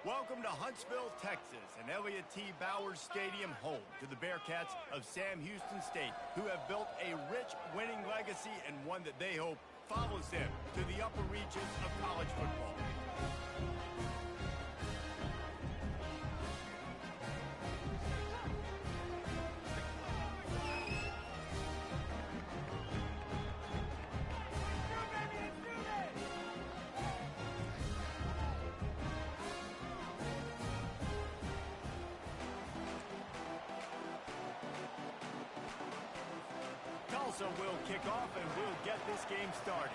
Welcome to Huntsville, Texas, and Elliott T. Bowers Stadium, home to the Bearcats of Sam Houston State, who have built a rich winning legacy and one that they hope follows them to the upper reaches of college football. Tulsa will kick off and we'll get this game started.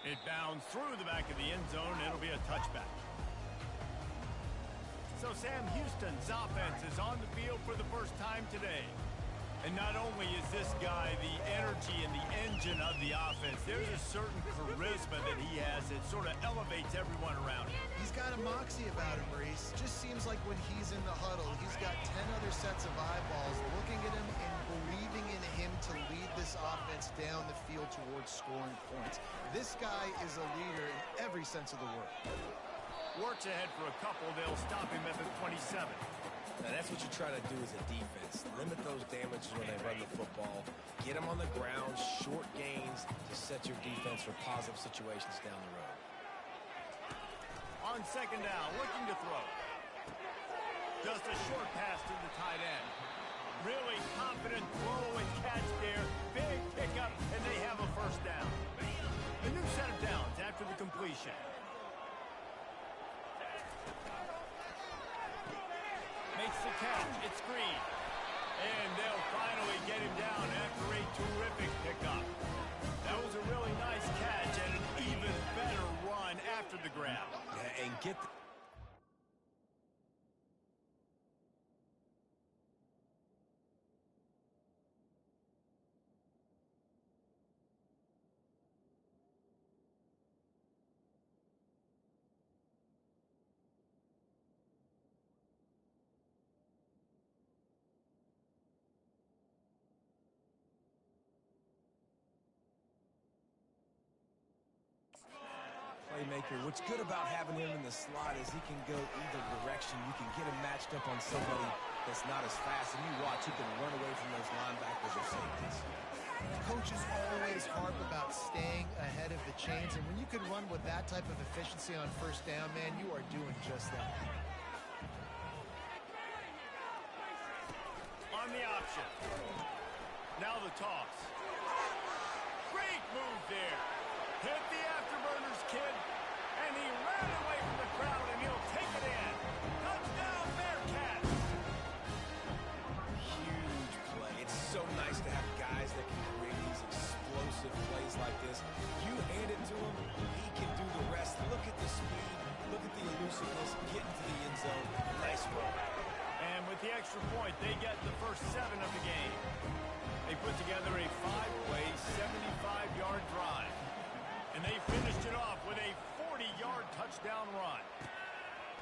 It bounds through the back of the end zone. It'll be a touchback. So Sam Houston's offense is on the field for the first time today. And not only is this guy the energy and the engine of the offense, there's a certain charisma that he has that sort of elevates everyone around him. He's got a moxie about him, Maurice. Just seems like when he's in the huddle, he's got 10 other sets of eyeballs looking at him and believing in him to lead this offense down the field towards scoring points. This guy is a leader in every sense of the word. Works ahead for a couple. They'll stop him at the 27. Now, that's what you try to do as a defense. Limit those damages when they run the football. Get them on the ground, short gains to set your defense for positive situations down the road. On second down, looking to throw. Just a short pass to the tight end. Really confident throw and catch there. Big pickup, and they have a first down. A new set of downs after the completion. Makes the catch. It's Green. And they'll finally get him down after a terrific pickup. That was a really nice catch and an even better run after the grab. Yeah, and get the playmaker. What's good about having him in the slot is he can go either direction. You can get him matched up on somebody that's not as fast, and you watch, he can run away from those linebackers or safeties. Coaches always harp about staying ahead of the chains, and when you can run with that type of efficiency on first down, man, you are doing just that. On the option. Now the toss. Great move there. Hit the afterburners, kid. And he ran away from the crowd, and he'll take it in. Touchdown, Bearcats. Huge play. It's so nice to have guys that can create these explosive plays like this. You hand it to him, he can do the rest. Look at the speed. Look at the elusiveness. Get into the end zone. Nice run. And with the extra point, they get the first 7 of the game. They put together a 5-play, 75-yard drive. And they finished it off with a 40-yard touchdown run.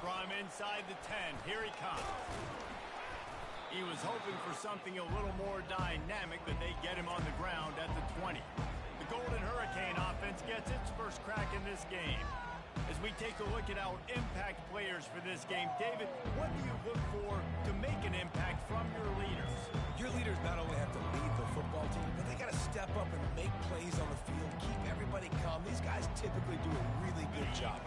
From inside the 10, here he comes. He was hoping for something a little more dynamic, but they get him on the ground at the 20. The Golden Hurricane offense gets its first crack in this game. As we take a look at our impact players for this game, David, what do you look for to make an impact from your leaders? Your leaders not only have to lead the football team, but they got to step up and make plays on the field, keep everybody calm. These guys typically do a really good job.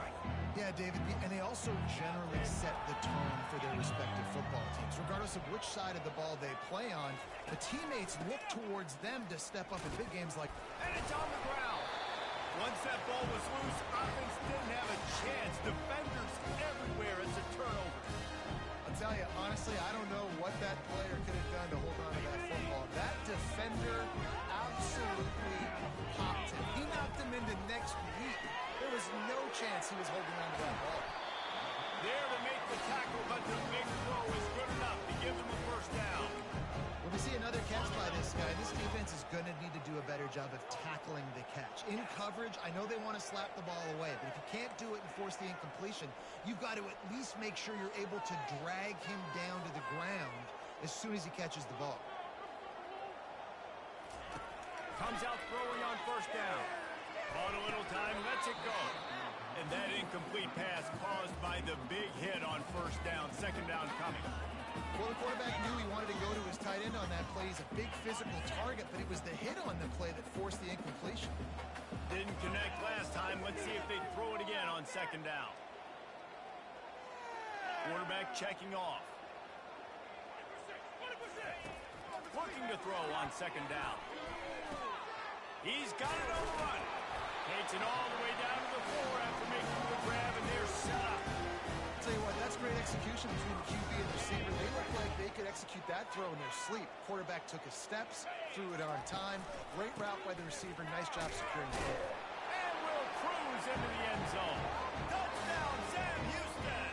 Yeah, David, and they also generally set the tone for their respective football teams. Regardless of which side of the ball they play on, the teammates look towards them to step up in big games like... And it's on the ground. Once that ball was loose, offense didn't have a chance. Defenders everywhere. It's a turnover. I'll tell you, honestly, I don't know what that player could have done to hold on to that football. That defender absolutely popped him. He knocked him into next week. There was no chance he was holding on to that ball. There to make the tackle, but the big throw is good enough to give them a first down. When we see another catch by this guy, this defense is going to need to do a better job of tackling the catch. In coverage, I know they want to slap the ball away, but if you can't do it and force the incompletion, you've got to at least make sure you're able to drag him down to the ground as soon as he catches the ball. Comes out throwing on first down. On a little time, lets it go. And that incomplete pass caused by the big hit on first down. Second down coming. Well, the quarterback knew he wanted to go to his tight end on that play. He's a big physical target, but it was the hit on the play that forced the incompletion. Didn't connect last time. Let's see if they throw it again on second down. Quarterback checking off. Looking to throw on second down. He's got it on the run. Takes it all the way down to the floor after making the grab, and they're set up. I'll tell you what, that's great execution between the QB and the receiver. They look like they could execute that throw in their sleep. Quarterback took his steps, threw it on time. Great route by the receiver. Nice job securing the ball. And will cruise into the end zone. Touchdown, Sam Houston.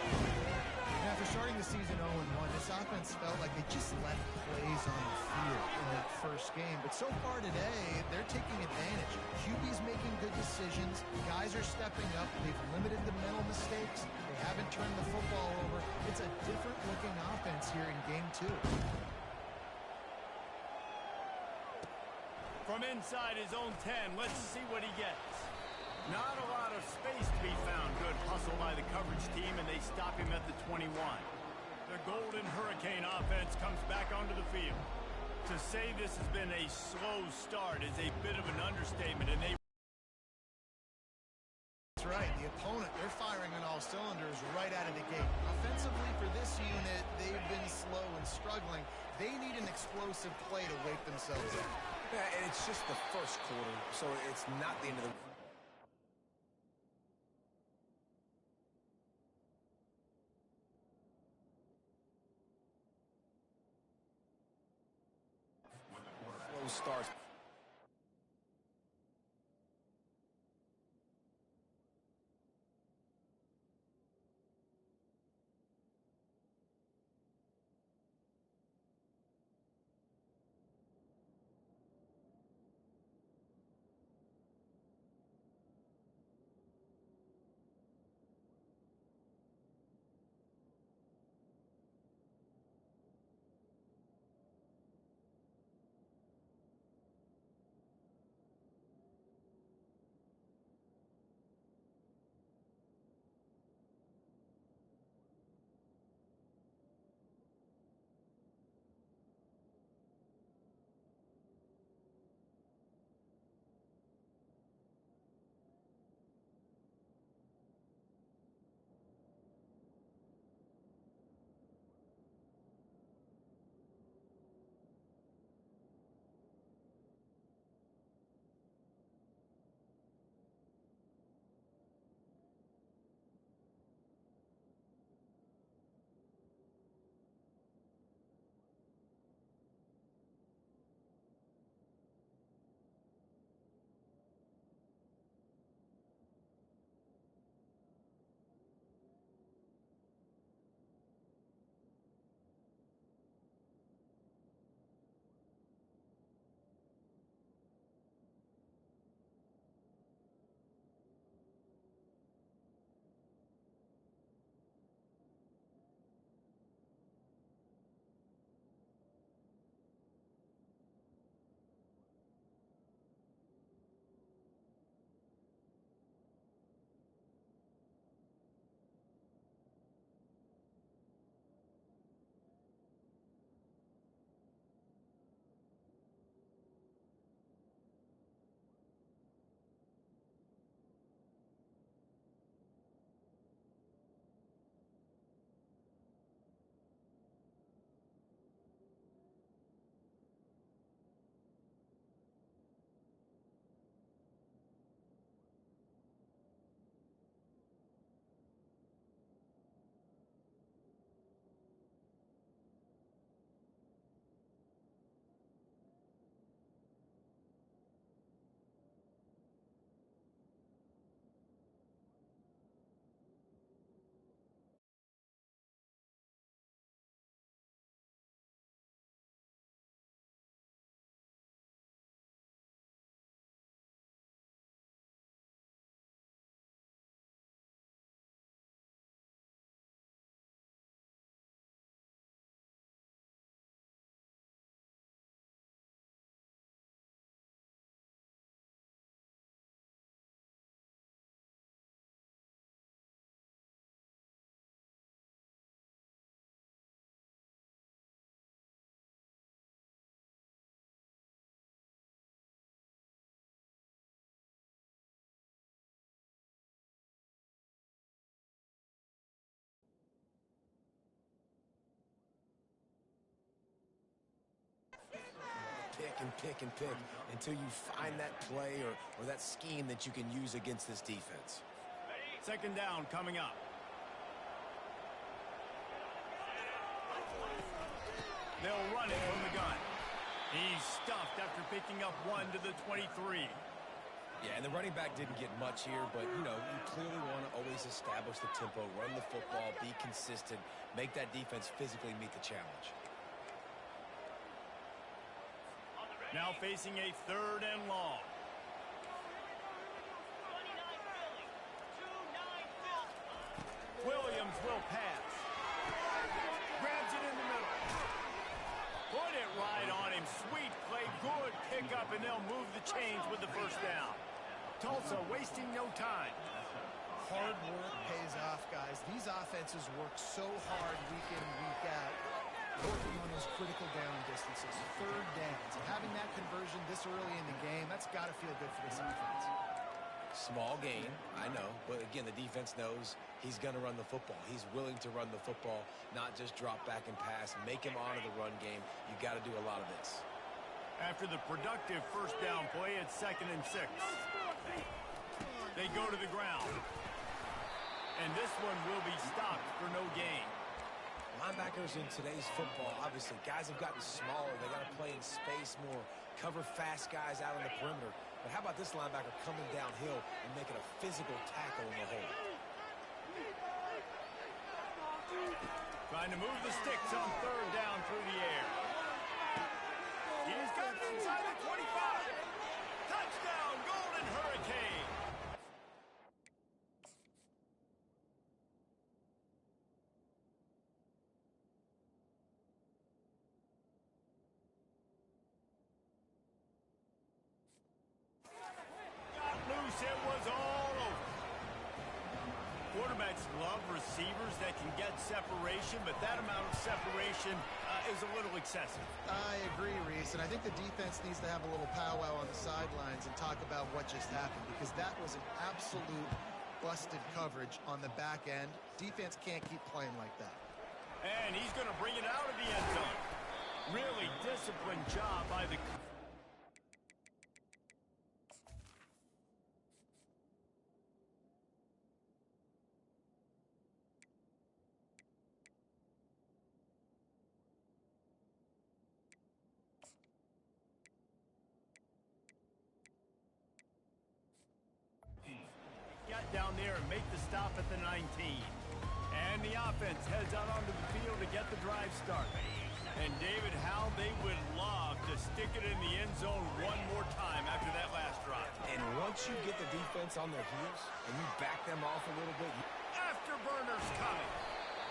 And after starting the season 0-1, this offense felt like they just left plays on the field in that first game. But so far today, they're taking advantage. QB's making good decisions. Guys are stepping up. They've limited the mental mistakes. They haven't turned the football over. It's a different-looking offense here in Game 2. From inside his own 10, let's see what he gets. Not a lot of space to be found. Good hustle by the coverage team, and they stop him at the 21. The Golden Hurricane offense comes back onto the field. To say this has been a slow start is a bit of an understatement, and they... That's right. The opponent, they're firing on all cylinders right out of the gate. Offensively, for this unit, they've been slow and struggling. They need an explosive play to wake themselves up. Yeah, and it's just the first quarter, so it's not the end of the... starts. and pick until you find that play or that scheme that you can use against this defense. Second down coming up. They'll run it from the gun. He's stuffed after picking up 1 to the 23. Yeah, and the running back didn't get much here, but, you know, you clearly want to always establish the tempo, run the football, be consistent, make that defense physically meet the challenge. Now facing a 3rd and long. Williams will pass. Grabs it in the middle. Put it right on him. Sweet play. Good pickup, and they'll move the chains with the first down. Tulsa wasting no time. Hard work pays off, guys. These offenses work so hard week in, week out, working on those critical down distances, 3rd downs. And having that conversion this early in the game, that's got to feel good for this offense. Small gain, I know, but again, the defense knows he's going to run the football. He's willing to run the football, not just drop back and pass, make him honor the run game. You got to do a lot of this. After the productive first down play, it's 2nd and 6. They go to the ground. And this one will be stopped for no gain. Linebackers in today's football, obviously, guys have gotten smaller. They got to play in space more, cover fast guys out on the perimeter. But how about this linebacker coming downhill and making a physical tackle in the hole? Trying to move the sticks on 3rd down through the air. He's got it inside the 25. Touchdown, Golden Hurricane. Loose, it was all over. Quarterbacks love receivers that can get separation, but that amount of separation is a little excessive. I agree, Reese, and I think the defense needs to have a little powwow on the sidelines and talk about what just happened, because that was an absolute busted coverage on the back end. Defense can't keep playing like that. And he's going to bring it out of the end zone. Really disciplined job by the... Get down there and make the stop at the 19. And the offense heads out onto the field to get the drive started. And David, how they would love to stick it in the end zone one more time after that last drive. And once you get the defense on their heels and you back them off a little bit... Afterburner's coming.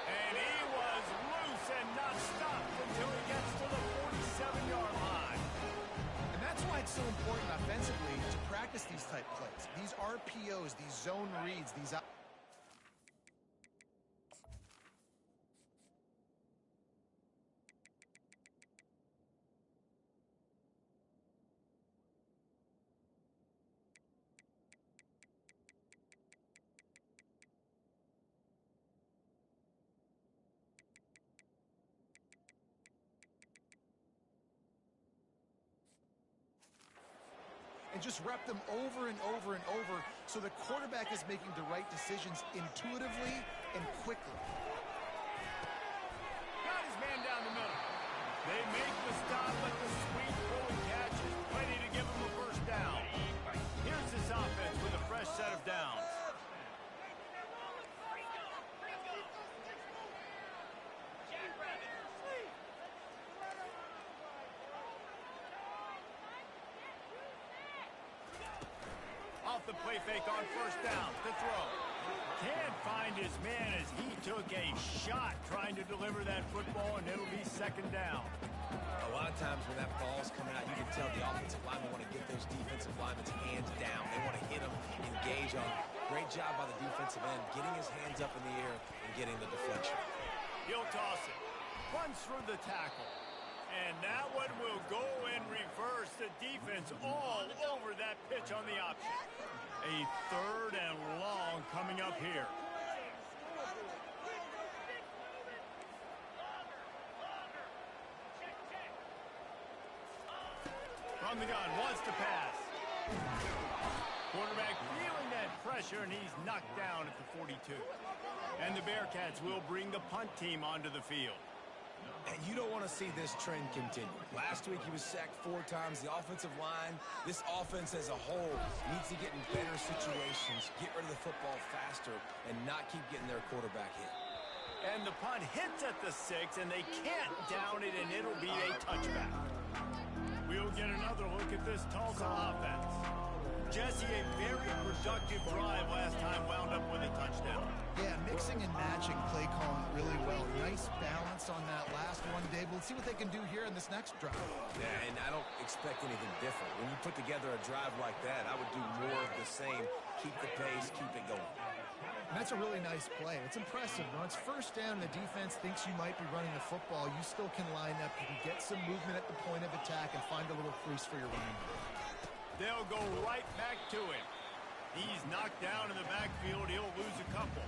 And he was loose and not stopped until he gets to the 47-yard line. And that's why it's so important offensively to practice these type plays. These RPOs, these zone reads, these... and just rep them over and over and over so the quarterback is making the right decisions intuitively and quickly. Got his man down the middle. They make the stop, but the sweet throwing catch is plenty to give him a first down. Here's this offense with a fresh set of downs. Off the play fake on first down to throw. Can't find his man as he took a shot trying to deliver that football, and it'll be 2nd down. A lot of times when that ball's coming out, you can tell the offensive linemen want to get those defensive linemen's hands down. They want to hit them, engage on. Great job by the defensive end, getting his hands up in the air and getting the deflection. He'll toss it. Runs through the tackle. And that one will go in reverse. The defense all over that pitch on the option. A 3rd and long coming up here. From the gun, wants to pass. Quarterback feeling that pressure, and he's knocked down at the 42. And the Bearcats will bring the punt team onto the field. And you don't want to see this trend continue. Last week he was sacked 4 times. The offensive line, this offense as a whole, needs to get in better situations, get rid of the football faster, and not keep getting their quarterback hit. And the punt hits at the 6, and they can't down it, and it'll be a touchback. We'll get another look at this Tulsa offense. Jesse, a very productive drive last time, wound up with a touchdown. Yeah, mixing and matching play calling really well. Nice balance on that last one, Dave. Let's see what they can do here in this next drive. Yeah, and I don't expect anything different. When you put together a drive like that, I would do more of the same. Keep the pace, keep it going. And that's a really nice play. It's impressive. When it's first down, the defense thinks you might be running the football. You still can line up. You can get some movement at the point of attack and find a little crease for your running back. They'll go right back to him. He's knocked down in the backfield. He'll lose a couple.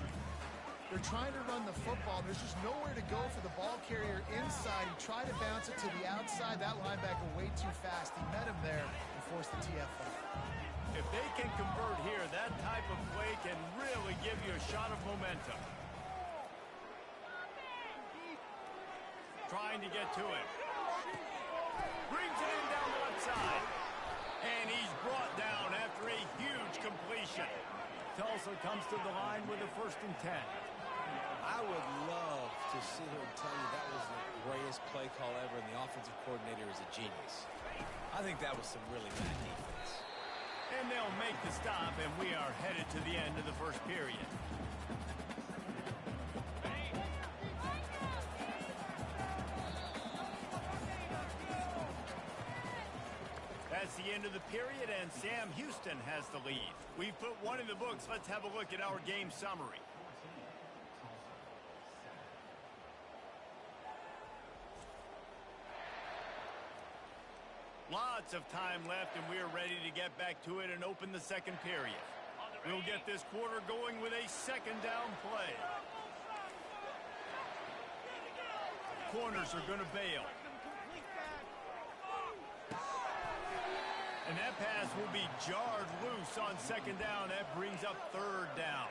They're trying to run the football. There's just nowhere to go for the ball carrier inside. He tried to bounce it to the outside. That linebacker way too fast. He met him there and forced the TFL. If they can convert here, that type of play can really give you a shot of momentum. Trying to get to it. Brings it in down the left side. And he's brought down after a huge completion. Tulsa comes to the line with a 1st and 10. I would love to sit here and tell you that was the greatest play call ever, and the offensive coordinator is a genius. I think that was some really bad defense. And they'll make the stop, and we are headed to the end of the first period. That's the end of the period, and Sam Houston has the lead. We've put one in the books. Let's have a look at our game summary. Lots of time left, and we are ready to get back to it and open the second period. We'll get this quarter going with a 2nd down play. Corners are going to bail. And that pass will be jarred loose on 2nd down. That brings up 3rd down.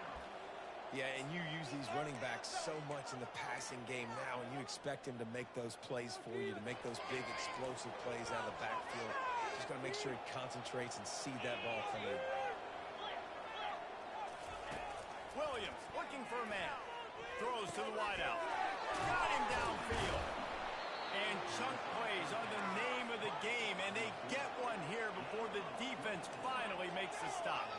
Yeah, and you use these running backs so much in the passing game now, and you expect him to make those plays for you, to make those big explosive plays out of the backfield. Just got to make sure he concentrates and see that ball come in. Williams looking for a man. Throws to the wideout. Got him downfield. And chunk plays are the name of the game, and they get one here before the defense finally makes the stop.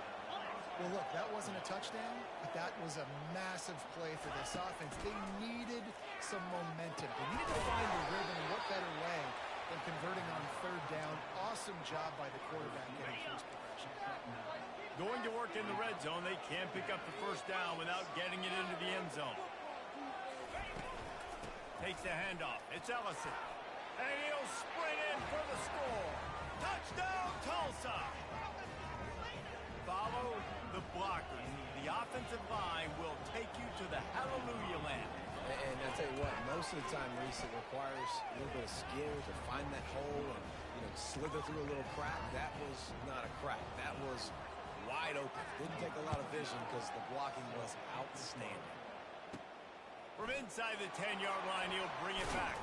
Well, look, that wasn't a touchdown, but that was a massive play for this offense. They needed some momentum. They needed to find a rhythm, and what better way than converting on 3rd down. Awesome job by the quarterback getting first progression. Going to work in the red zone. They can't pick up the 1st down without getting it into the end zone. Takes the handoff. It's Ellison. And he'll sprint in for the score. Touchdown, Tulsa! Follow the blockers. The offensive line will take you to the hallelujah land. And I tell you what, most of the time, Reese, it requires a little bit of skill to find that hole and, slither through a little crack. That was not a crack. That was wide open. Didn't take a lot of vision because the blocking was outstanding. From inside the 10-yard line, he'll bring it back.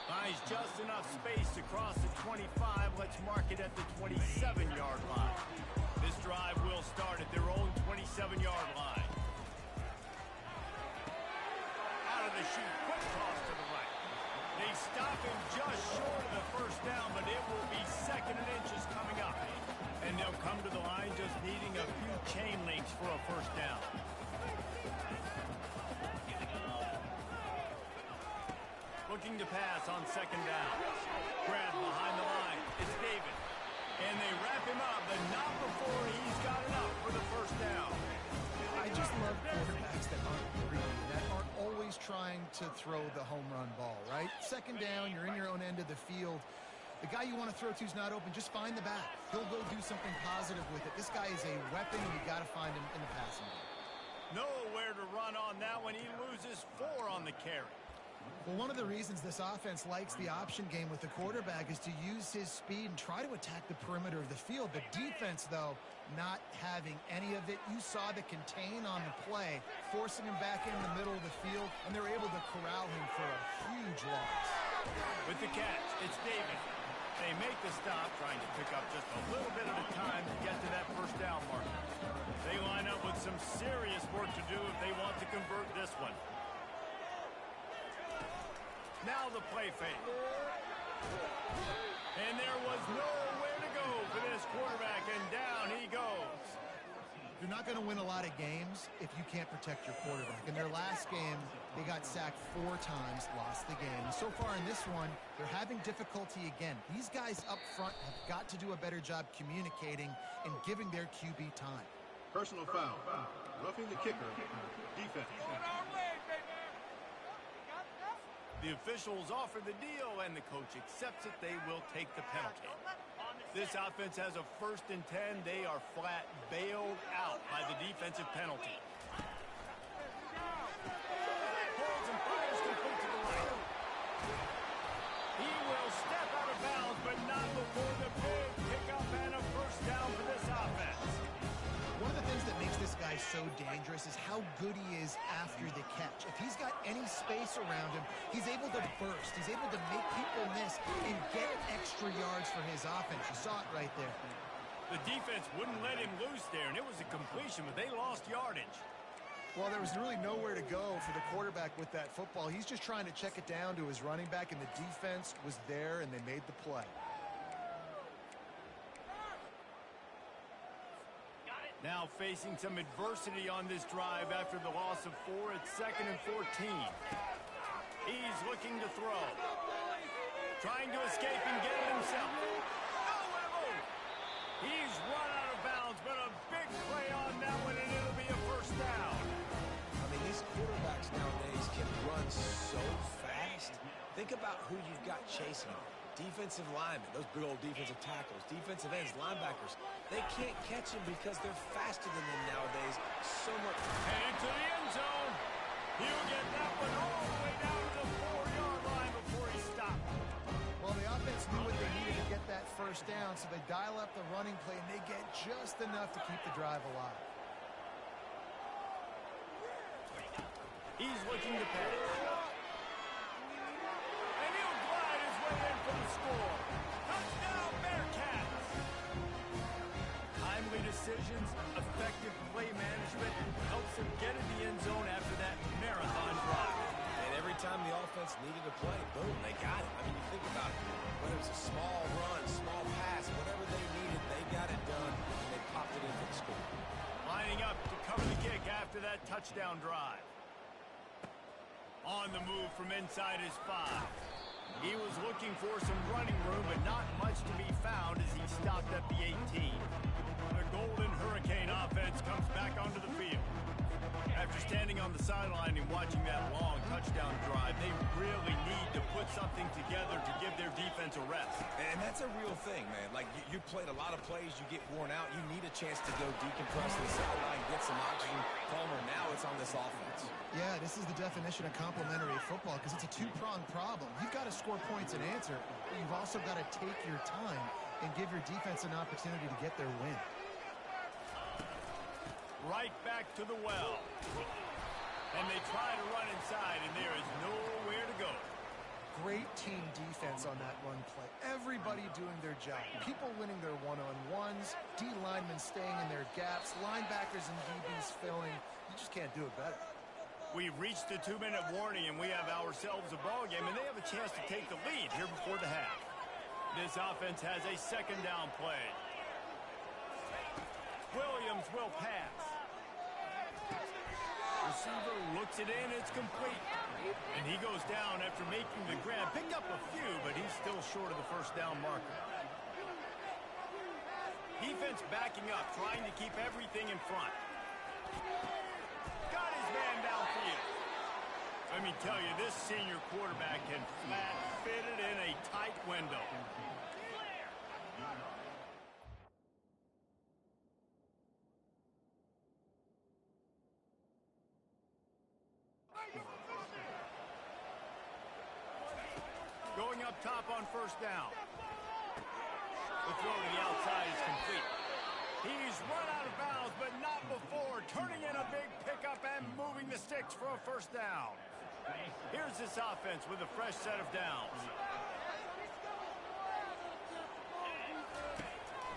Finds just enough space to cross the 25. Let's mark it at the 27-yard line. This drive will start at their own 27-yard line. Out of the chute, quick toss to the right. They stop him just short of the 1st down, but it will be 2nd and inches coming up. And they'll come to the line just needing a few chain links for a 1st down. Looking to pass on 2nd down. Grab behind the line. It's David. And they wrap him up, but not before he's got enough for the 1st down. I just love quarterbacks that aren't greedy, that aren't always trying to throw the home run ball, right? 2nd down, you're in your own end of the field. The guy you want to throw to is not open. Just find the back. He'll go do something positive with it. This guy is a weapon, and you got to find him in the passing game. Nowhere to run on that one. He loses 4 on the carry. Well, one of the reasons this offense likes the option game with the quarterback is to use his speed and try to attack the perimeter of the field. The defense, though, not having any of it. You saw the contain on the play, forcing him back in the middle of the field, and they're able to corral him for a huge loss. With the catch, it's David. They make the stop, trying to pick up just a little bit at a time to get to that first down marker. They line up with some serious work to do if they want to convert this one. Now the play fake. And there was nowhere to go for this quarterback, and down he goes. You're not going to win a lot of games if you can't protect your quarterback. In their last game, they got sacked 4 times, lost the game. And so far in this one, they're having difficulty again. These guys up front have got to do a better job communicating and giving their QB time. Personal foul. Roughing the kicker. Defense. The officials offer the deal, and the coach accepts it. They will take the penalty. This offense has a 1st and 10. They are flat bailed out by the defensive penalty. Holds and fires complete to the right. He will step out of bounds, but not before the big pickup and a first down for this offense. One of the things that makes this guy so dangerous is how good he is after the catch. If he's got any space around him, he's able to burst. He's able to make people miss and get extra yards for his offense. You saw it right there. The defense wouldn't let him loose there, and it was a completion, but they lost yardage. Well, there was really nowhere to go for the quarterback with that football. He's just trying to check it down to his running back, and the defense was there, and they made the play. Now facing some adversity on this drive after the loss of 4 at 2nd and 14. He's looking to throw. Trying to escape and get it himself. Oh, he's run out of bounds, but a big play on that one, and it'll be a first down. I mean, these quarterbacks nowadays can run so fast. Think about who you've got chasing them. Defensive linemen, those big old defensive tackles, defensive ends, linebackers, they can't catch him because they're faster than them nowadays. So much. And into the end zone. He'll get that one all the way down to the 4-yard line before he stopped. Well, the offense knew what they needed to get that first down, so they dial up the running play, and they get just enough to keep the drive alive. He's looking to pass. Score. Touchdown, Bearcats! Timely decisions, effective play management helps them get in the end zone after that marathon drive. And every time the offense needed a play, boom, they got it. I mean, you think about it. Whether it was a small run, small pass, whatever they needed, they got it done, and they popped it in for the score. Lining up to cover the kick after that touchdown drive. On the move from inside his 5. He was looking for some running room, but not much to be found as he stopped at the 18. The Golden Hurricane offense comes back onto the field. After standing on the sideline and watching that long touchdown drive, they really need to put something together to give their defense a rest. And that's a real thing, man. Like, you played a lot of plays, you get worn out, you need a chance to go decompress on the sideline, get some oxygen. Palmer, now it's on this offense. Yeah, this is the definition of complementary football because it's a 2-pronged problem. You've got to score points and answer, but you've also got to take your time and give your defense an opportunity to get their win. Right back to the well. And they try to run inside, and there is nowhere to go. Great team defense on that run play. Everybody doing their job. People winning their one-on-ones, D linemen staying in their gaps, linebackers and DBs filling. You just can't do it better. We've reached the 2-minute warning, and we have ourselves a ball game, and they have a chance to take the lead here before the half. This offense has a 2nd down play. Williams will pass. Receiver looks it in, it's complete. And he goes down after making the grab. Picked up a few, but he's still short of the first down marker. Defense backing up, trying to keep everything in front. Got his man downfield. Let me tell you, this senior quarterback can flat fit it in a tight window. up top on first down. The throw to the outside is complete. He's run out of bounds, but not before turning in a big pickup and moving the sticks for a first down. Here's this offense with a fresh set of downs.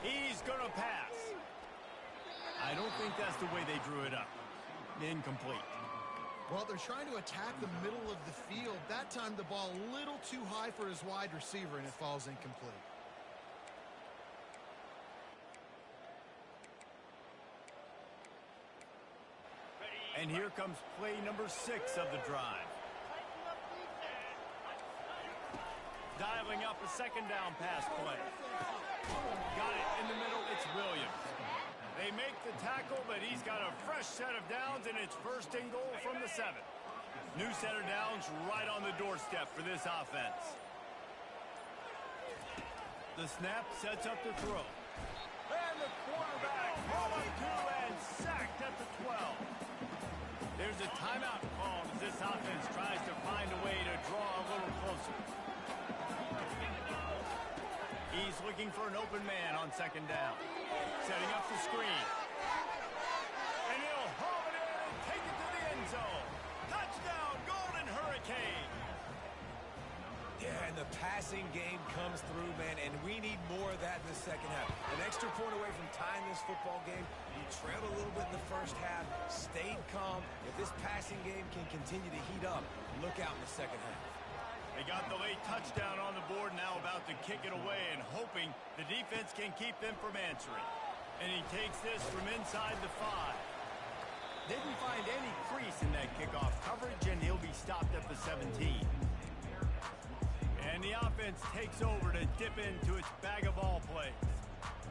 He's going to pass. I don't think that's the way they drew it up. Incomplete. Well, they're trying to attack the middle of the field. That time the ball a little too high for his wide receiver, and it falls incomplete. And here comes play number 6 of the drive. Dialing up a second down pass play. Got it in the middle. It's Williams. They make the tackle, but he's got a fresh set of downs, and it's first and goal from the 7. New set of downs right on the doorstep for this offense. The snap sets up the throw. And the quarterback brought up 2 and sacked at the 12. There's a timeout called as this offense tries to find a way to draw a little closer. He's looking for an open man on second down. Setting up the screen. And he'll haul it in and take it to the end zone. Touchdown, Golden Hurricane. Yeah, and the passing game comes through, man, and we need more of that in the second half. An extra point away from tying this football game. You trailed a little bit in the first half, stayed calm. If this passing game can continue to heat up, look out in the second half. They got the late touchdown on the board, now about to kick it away and hoping the defense can keep them from answering. And he takes this from inside the 5. Didn't find any crease in that kickoff coverage, and he'll be stopped at the 17. And the offense takes over to dip into its bag of all plays.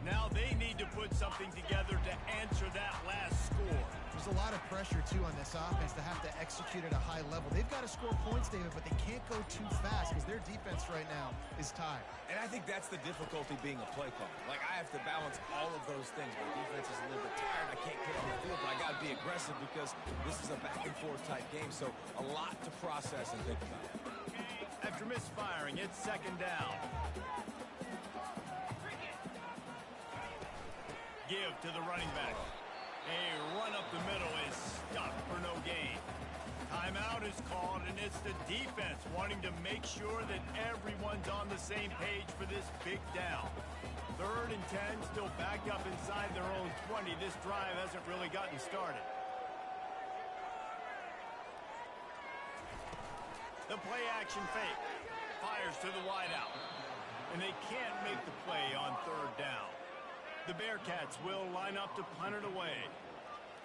Now they need to put something together to answer that last score. There's a lot of pressure, too, on this offense to have to execute at a high level. They've got to score points, David, but they can't go too fast because their defense right now is tired. And I think that's the difficulty being a play caller. Like, I have to balance all of those things. My defense is a little bit tired. I can't get on the field, but I got to be aggressive because this is a back-and-forth type game, so a lot to process and think about. After misfiring, it's second down. Give to the running back. A run up the middle is stopped for no gain. Timeout is called, and it's the defense wanting to make sure that everyone's on the same page for this big down. 3rd and 10, still backed up inside their own 20. This drive hasn't really gotten started. The play action fake. Fires to the wideout. And they can't make the play on 3rd down. The Bearcats will line up to punt it away.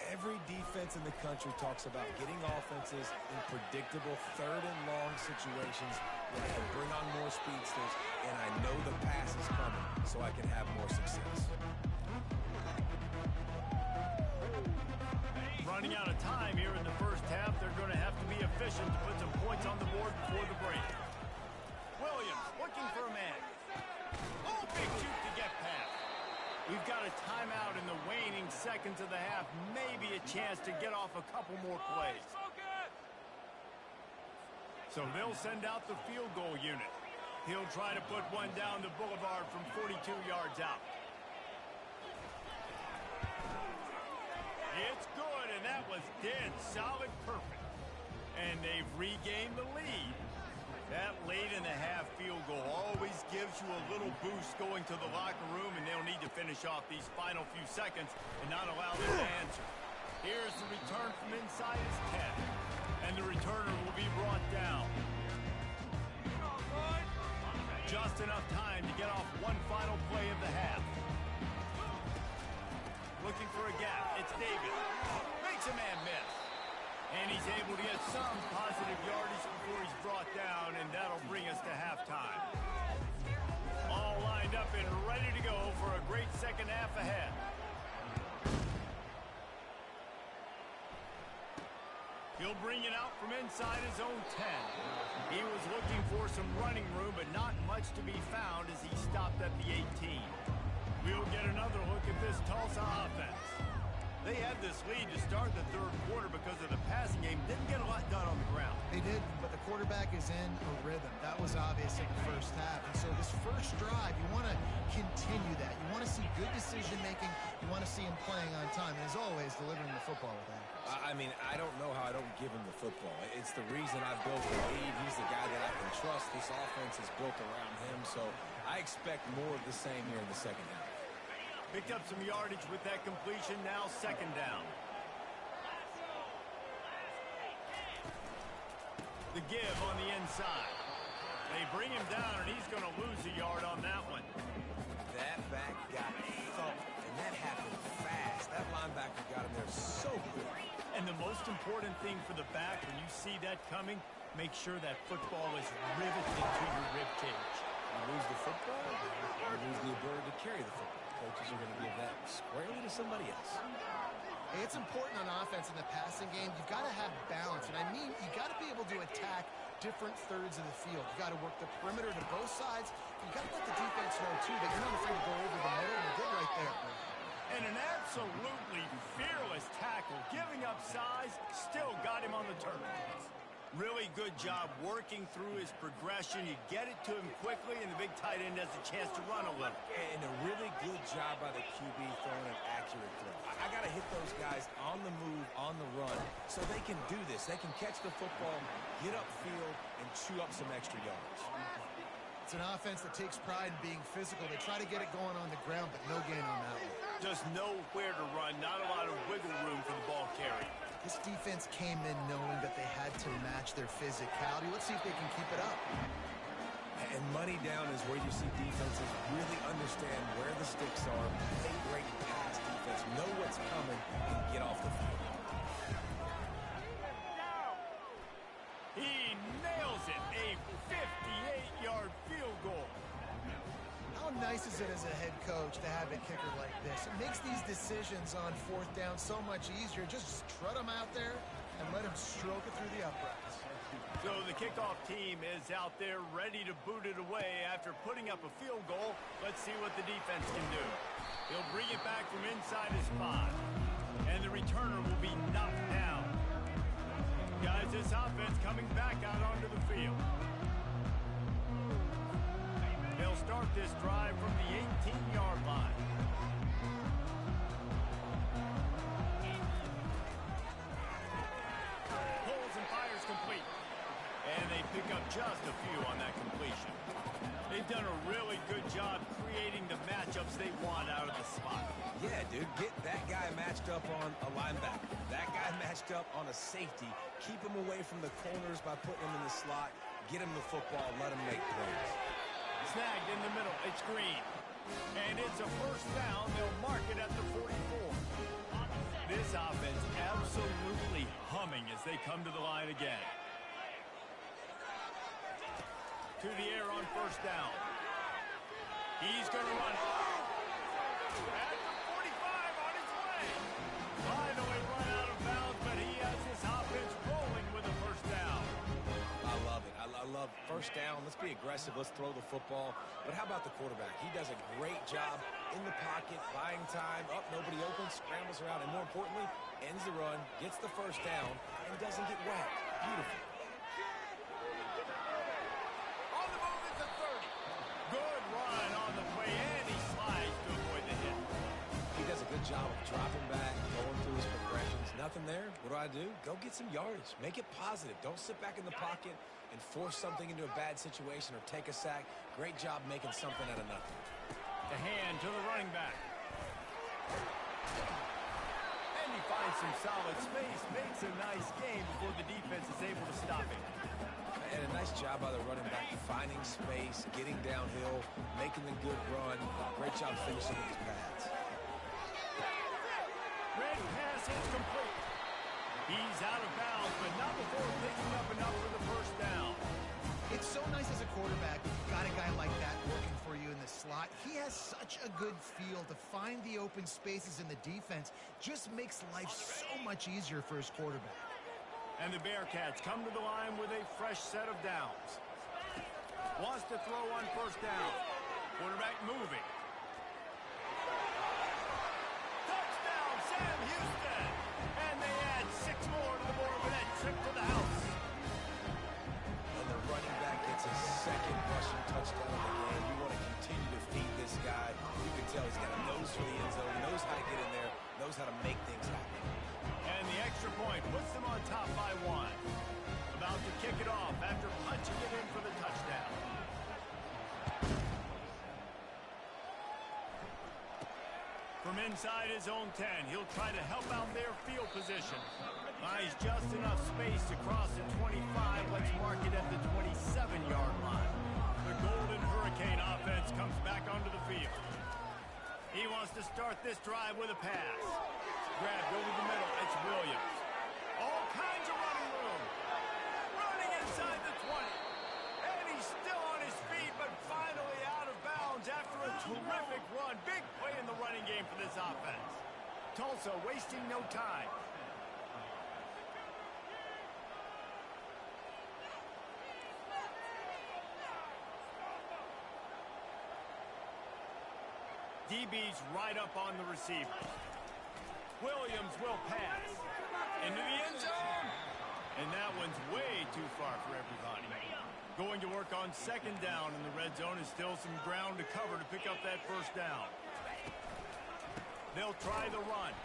Every defense in the country talks about getting offenses in predictable 3rd and long situations where I can bring on more speedsters, and I know the pass is coming, so I can have more success. Running out of time here in the first half, they're going to have to be efficient to put some points on the board before the break. Williams looking for a man. Oh, big shoot to get past. We've got a timeout in the waning seconds of the half. Maybe a chance to get off a couple more plays. So they'll send out the field goal unit. He'll try to put one down the boulevard from 42 yards out. It's good, and that was dead solid perfect. And they've regained the lead. That late in the half field goal always gives you a little boost going to the locker room, and they'll need to finish off these final few seconds and not allow them to answer. Here's the return from inside his 10, and the returner will be brought down. Just enough time to get off one final play of the half. Looking for a gap. It's David. Makes a man miss. And he's able to get some positive yardage before he's brought down, and that'll bring us to halftime. All lined up and ready to go for a great second half ahead. He'll bring it out from inside his own 10. He was looking for some running room, but not much to be found as he stopped at the 18. We'll get another look at this Tulsa offense. They had this lead to start the third quarter because of the passing game. Didn't get a lot done on the ground. They did, but the quarterback is in a rhythm. That was obvious in the first half. And so this first drive, you want to continue that. You want to see good decision-making. You want to see him playing on time. And as always, delivering the football with accuracy. I mean, I don't know how I don't give him the football. It's the reason I built the lead. He's the guy that I can trust. This offense is built around him. So I expect more of the same here in the second half. Picked up some yardage with that completion. Now second down. The give on the inside. They bring him down, and he's going to lose a yard on that one. That back got thumped, and that happened fast. That linebacker got him there so quick. And the most important thing for the back, when you see that coming, make sure that football is riveted to your rib cage. You lose the football, you lose the ability to carry the football. Coaches are going to give that squarely to somebody else. Hey, it's important on offense in the passing game. You've got to have balance. And I mean, you got to be able to attack different thirds of the field. You got to work the perimeter to both sides. You got to let the defense know, too, that you're not afraid to go over the middle. And you did right there. And an absolutely fearless tackle. Giving up size, still got him on the turf. Really good job working through his progression. You get it to him quickly, and the big tight end has a chance to run a little. And a really good job by the QB throwing an accurate throw. I got to hit those guys on the move, on the run, so they can do this. They can catch the football, get upfield, and chew up some extra yards. It's an offense that takes pride in being physical. They try to get it going on the ground, but no gain on that one. Just know where to run. Not a lot of wiggle room for the ball carry. This defense came in knowing that they had to match their physicality. Let's see if they can keep it up. And money down is where you see defenses really understand where the sticks are, play great pass defense, know what's coming, and get off the field. He nails it. A 58-yard field goal. How nice is it as a head coach to have a kicker like this? It makes these decisions on fourth down so much easier. Just trot him out there and let him stroke it through the uprights. So the kickoff team is out there ready to boot it away after putting up a field goal. Let's see what the defense can do. He'll bring it back from inside his 5. And the returner will be knocked down. Guys, this offense coming back out onto the field. They'll start this drive from the 18-yard line. Pulls and fires complete. And they pick up just a few on that completion. They've done a really good job creating the matchups they want out of the slot. Yeah, dude, get that guy matched up on a linebacker. That guy matched up on a safety. Keep him away from the corners by putting him in the slot. Get him the football, let him make plays. Snagged in the middle. It's Green. And it's a first down. They'll mark it at the 44. This offense absolutely humming as they come to the line again. To the air on first down. He's going to run. At the 45 on his way. Finally run out of bounds, but he has this offense rolling with a first down. I love it. I love first down. Let's be aggressive. Let's throw the football. But how about the quarterback? He does a great job in the pocket, buying time. Up, nobody open, scrambles around, and more importantly, ends the run, gets the first down, and doesn't get whacked. Beautiful. On the move is a third. Good run on the play, and he slides to avoid the hit. He does a good job of dropping back, going through his progressions. Nothing there. What do? Go get some yardage. Make it positive. Don't sit back in the pocket and force something into a bad situation or take a sack. Great job making something out of nothing. The hand to the running back. And he finds some solid space, makes a nice game before the defense is able to stop him. And a nice job by the running back, finding space, getting downhill, making the good run. Great job finishing with his pads. Red pass is complete. He's out of bounds, but not before picking up enough for the first down. It's so nice as a quarterback when you've got a guy like that working for you in the slot. He has such a good feel to find the open spaces in the defense. Just makes life so much easier for his quarterback. And the Bearcats come to the line with a fresh set of downs. Wants to throw on first down. Quarterback moving. Touchdown, Sam Houston. And they add 6 more to the board with that trip to the house. And the running back gets his second rushing touchdown of the game. You want to continue to feed this guy. You can tell he's got a nose for the end zone, knows how to get in there, knows how to make things happen. And the extra point puts them on top by 1. About to kick it off after punching it in for the touchdown. From inside his own 10, he'll try to help out their field position. Buys just enough space to cross the 25. Let's mark it at the 27-yard line. The Golden Hurricane offense comes back onto the field. He wants to start this drive with a pass. Grabbed over the middle. It's Williams. All kinds of running room. Running inside the 20. And he's still on his feet, but finally out of bounds after a terrific run. Big play in the running game for this offense. Tulsa wasting no time. DB's right up on the receiver. Williams will pass. Into the end zone. And that one's way too far for everybody. Going to work on second down in the red zone is still some ground to cover to pick up that first down. They'll try the run.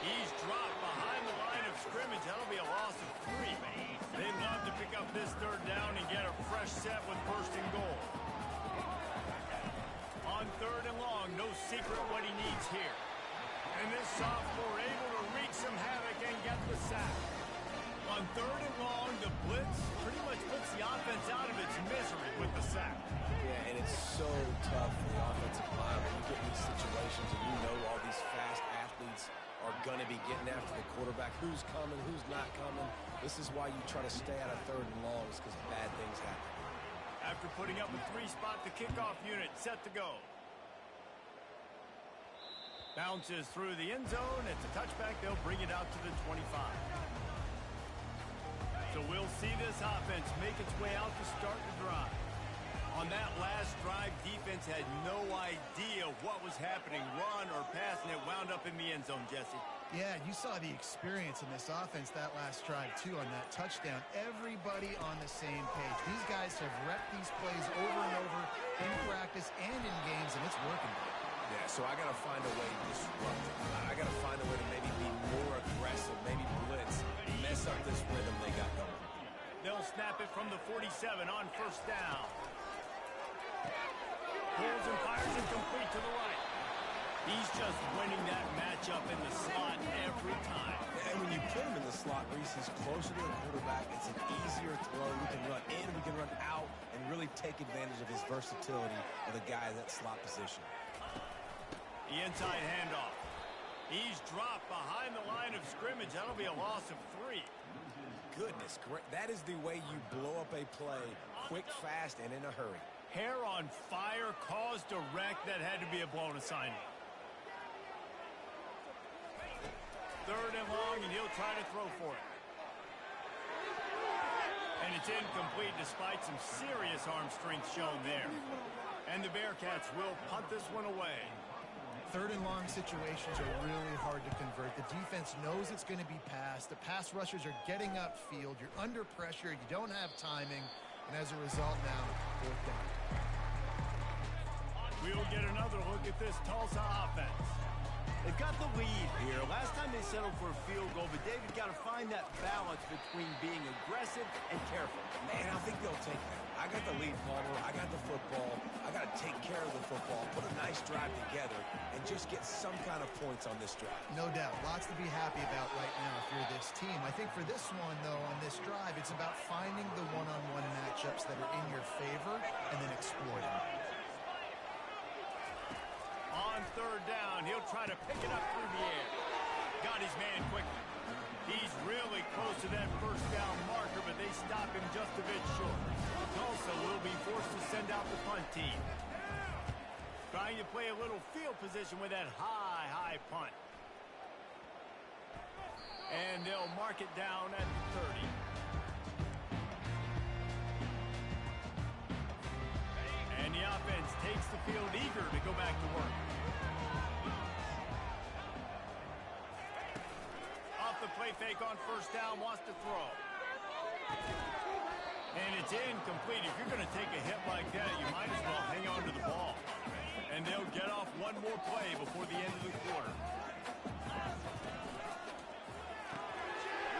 He's dropped behind the line of scrimmage. That'll be a loss of 3. They'd love to pick up this third down and get a fresh set with first and goal. On third and long, no secret what he needs here. And this sophomore able to wreak some havoc and get the sack. On third and long, the blitz pretty much puts the offense out of its misery with the sack. Yeah, and it's so tough for the offensive line when you get in these situations and you know all these fast athletes are going to be getting after the quarterback. Who's coming, who's not coming. This is why you try to stay out of third and longs, because bad things happen. After putting up a 3-spot, the kickoff unit set to go. Bounces through the end zone. It's a touchback. They'll bring it out to the 25. So we'll see this offense make its way out to start the drive. On that last drive, defense had no idea what was happening, run or pass, and it wound up in the end zone, Jesse. Yeah, you saw the experience in this offense that last drive, too, on that touchdown. Everybody on the same page. These guys have repped these plays over and over in practice and in games, and it's working. Yeah, so I got to find a way to disrupt it. I got to find a way to maybe be more aggressive, maybe blitz, mess up this rhythm they got going. They'll snap it from the 47 on first down. Pulls and fires it complete to the right. He's just winning that matchup in the slot every time. And when you put him in the slot, Reese, he's closer to the quarterback. It's an easier throw. We can run in, we can run out, and really take advantage of his versatility of the guy at that slot position. The inside handoff. He's dropped behind the line of scrimmage. That'll be a loss of 3. Goodness, great. That is the way you blow up a play, quick, fast, and in a hurry. Hair on fire, caused a wreck that had to be a blown assignment. Third and long, and he'll try to throw for it. And it's incomplete despite some serious arm strength shown there. And the Bearcats will punt this one away. Third and long situations are really hard to convert. The defense knows it's going to be passed. The pass rushers are getting upfield. You're under pressure. You don't have timing. And as a result now, fourth down. We'll get another look at this Tulsa offense. They've got the lead here. Last time they settled for a field goal, but David got to find that balance between being aggressive and careful. Man, I think they'll take that. I got the lead, Palmer. I got the football. I got to take care of the football, put a nice drive together, and just get some kind of points on this drive. No doubt. Lots to be happy about right now if you're this team. I think for this one, though, on this drive, it's about finding the one-on-one matchups that are in your favor and then exploiting them. On third down, he'll try to pick it up through the air. Got his man quickly. He's really close to that first down marker, but they stop him just a bit short. Tulsa will be forced to send out the punt team. Trying to play a little field position with that high punt. And they'll mark it down at the 30. And the offense takes the field eager to go back to work. play fake on first down, wants to throw. And it's incomplete. If you're going to take a hit like that, you might as well hang on to the ball. And they'll get off one more play before the end of the quarter.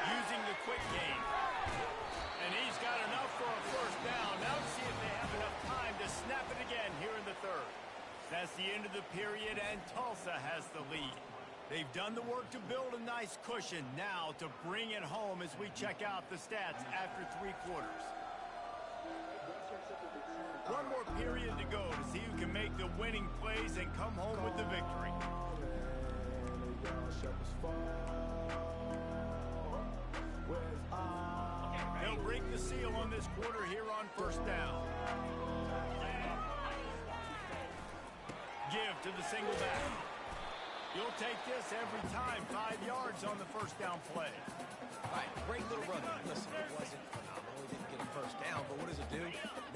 Using the quick game. And he's got enough for a first down. Now to see if they have enough time to snap it again here in the third. That's the end of the period, and Tulsa has the lead. They've done the work to build a nice cushion. Now to bring it home as we check out the stats after 3 quarters. One more period to go to see who can make the winning plays and come home with the victory. They'll break the seal on this quarter here on first down. Give to the single back. You'll take this every time. 5 yards on the first down play. All right, great little run. Listen, it wasn't phenomenal. He didn't get a first down, but what does it do?